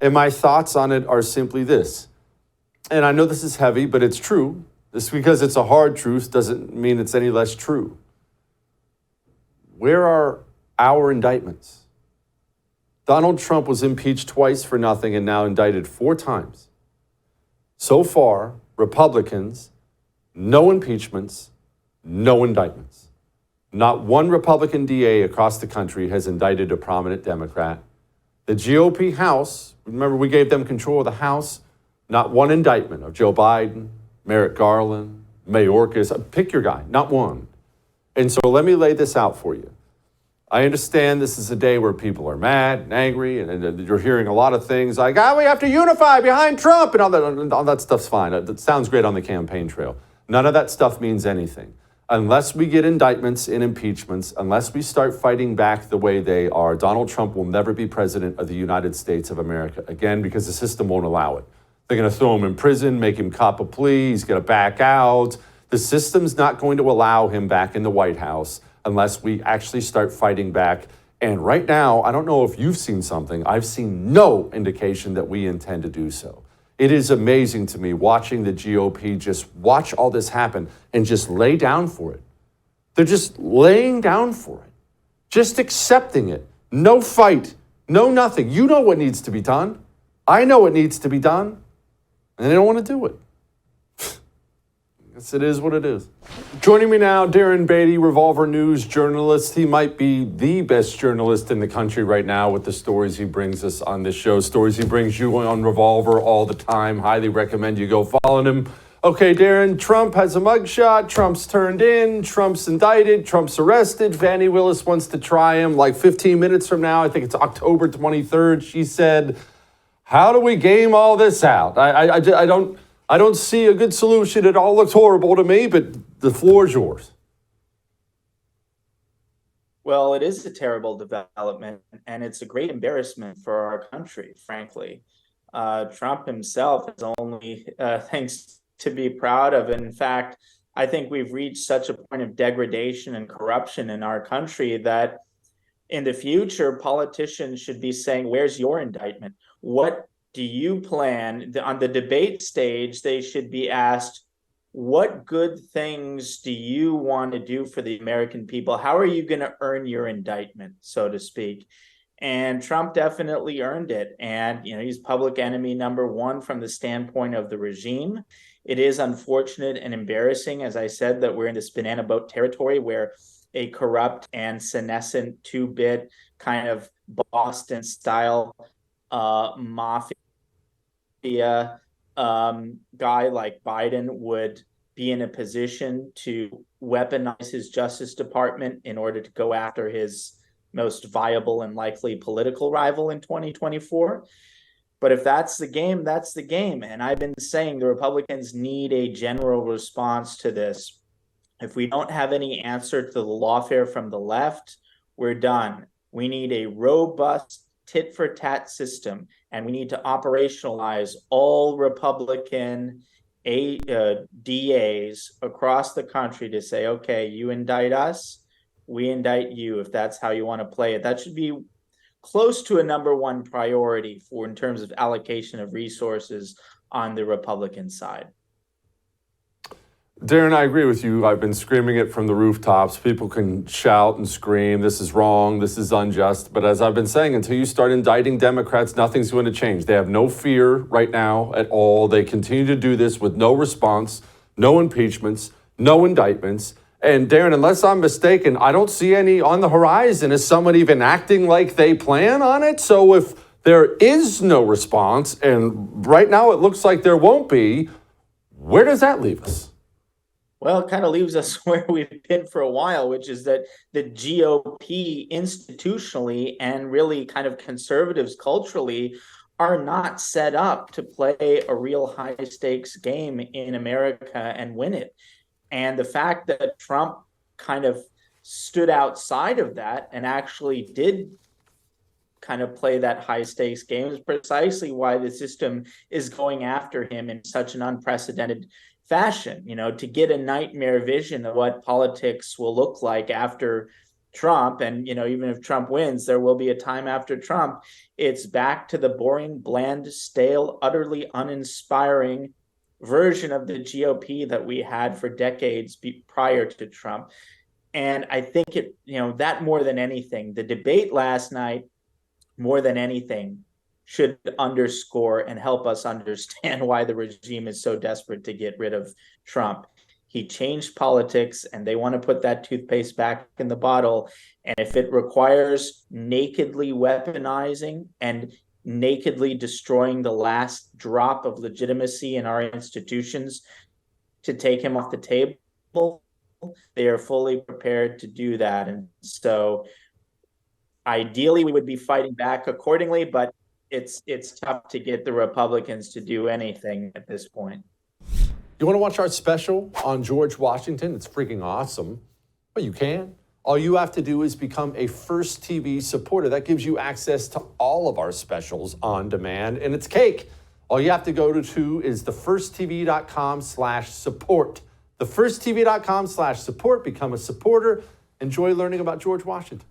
And my thoughts on it are simply this. And I know this is heavy, but it's true. Just because it's a hard truth doesn't mean it's any less true. Where are our indictments? Donald Trump was impeached twice for nothing and now indicted 4 times. So far, Republicans, no impeachments, no indictments. Not one Republican DA across the country has indicted a prominent Democrat. The GOP House, remember we gave them control of the House, not one indictment of Joe Biden, Merrick Garland, Mayorkas, pick your guy, not one. And so let me lay this out for you. I understand this is a day where people are mad and angry, and you're hearing a lot of things like, we have to unify behind Trump, and all that stuff's fine. It sounds great on the campaign trail. None of that stuff means anything. Unless we get indictments and impeachments, unless we start fighting back the way they are, Donald Trump will never be president of the United States of America again, because the system won't allow it. They're going to throw him in prison, make him cop a plea, he's going to back out. The system's not going to allow him back in the White House unless we actually start fighting back. And right now, I don't know if you've seen something, I've seen no indication that we intend to do so. It is amazing to me watching the GOP just watch all this happen and just lay down for it. They're just laying down for it, just accepting it. No fight, no nothing. You know what needs to be done. I know what needs to be done, and they don't want to do it. Yes, it is what it is. Joining me now, Darren Beattie, Revolver News journalist. He might be the best journalist in the country right now with the stories he brings us on this show. Stories he brings you on Revolver all the time. Highly recommend you go follow him. Okay, Darren, Trump has a mugshot. Trump's turned in. Trump's indicted. Trump's arrested. Fani Willis wants to try him like 15 minutes from now. I think it's October 23rd. She said, how do we game all this out? I don't see a good solution. It all looks horrible to me, but the floor is yours. Well, it is a terrible development, and it's a great embarrassment for our country, frankly. Trump himself has only things to be proud of. In fact, I think we've reached such a point of degradation and corruption in our country that in the future, politicians should be saying, where's your indictment? What do you plan? On the debate stage, they should be asked, what good things do you want to do for the American people? How are you going to earn your indictment, so to speak? And Trump definitely earned it. And, he's public enemy number one from the standpoint of the regime. It is unfortunate and embarrassing, as I said, that we're in this banana boat territory where a corrupt and senescent 2-bit kind of Boston style mafia guy like Biden would be in a position to weaponize his Justice Department in order to go after his most viable and likely political rival in 2024. But if that's the game, that's the game. And I've been saying the Republicans need a general response to this. If we don't have any answer to the lawfare from the left, we're done. We need a robust tit-for-tat system, and we need to operationalize all Republican DAs across the country to say, okay, you indict us, we indict you, if that's how you want to play it. That should be close to a number one priority in terms of allocation of resources on the Republican side. Darren, I agree with you. I've been screaming it from the rooftops. People can shout and scream, this is wrong, this is unjust. But as I've been saying, until you start indicting Democrats, nothing's going to change. They have no fear right now at all. They continue to do this with no response, no impeachments, no indictments. And Darren, unless I'm mistaken, I don't see any on the horizon. Is someone even acting like they plan on it? So if there is no response, and right now it looks like there won't be, where does that leave us? Well, it kind of leaves us where we've been for a while, which is that the GOP institutionally and really kind of conservatives culturally are not set up to play a real high stakes game in America and win it. And the fact that Trump kind of stood outside of that and actually did kind of play that high stakes game is precisely why the system is going after him in such an unprecedented fashion, to get a nightmare vision of what politics will look like after Trump, and even if Trump wins, there will be a time after Trump. It's back to the boring, bland, stale, utterly uninspiring version of the GOP that we had for decades prior to Trump. And I think that more than anything, the debate last night, more than anything, should underscore and help us understand why the regime is so desperate to get rid of Trump. He changed politics, and they want to put that toothpaste back in the bottle. And if it requires nakedly weaponizing and nakedly destroying the last drop of legitimacy in our institutions to take him off the table, they are fully prepared to do that. And so ideally, we would be fighting back accordingly, but it's tough to get the Republicans to do anything at this point. You want to watch our special on George Washington? It's freaking awesome. Well, you can. All you have to do is become a First TV supporter. That gives you access to all of our specials on demand, and it's cake. All you have to go to is thefirsttv.com/support. Thefirsttv.com/support. Become a supporter. Enjoy learning about George Washington.